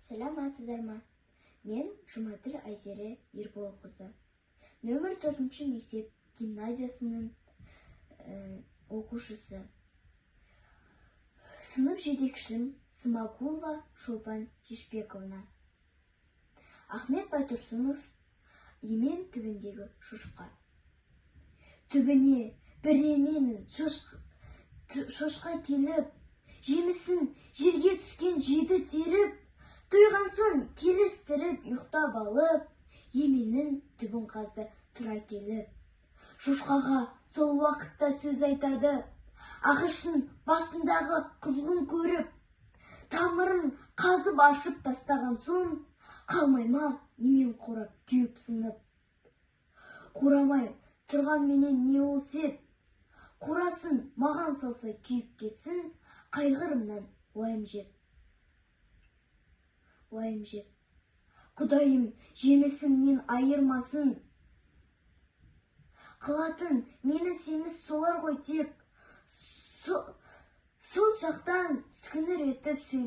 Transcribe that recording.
Саламатсыздар ма? Мен Жұмаділ Айзере Ерболқызы. Нөмір 4-ші мектеп гимназиясының оқушысы. Сынып жетекшім Смағұлова Шолпан Тешбековна. Ахмет Байтұрсынов емен түбіндегі шошқа. Түбіне бір еменің шошқа келіп, жемісін жерге түскен жеді теріп, тойған соң келістіріп ұйықтап алып, еменнің түбін қазды тұра келіп. Шошқаға сол уақытта сөз айтады, ағашын басындағы құзғын көріп, тамырын қазып ашып тастаған соң, қалмай ма емен қорап күйіп сынып. Қурамай тұрған менен не ол сеп, қорасын маған салса күйіп кетсін, қайғырымнан уайым жеп. Құдайым жемісімнен айырмасын, қылатын мені семіз солар ғой тек, сол шақтан сүкінір етіп сөйлеп.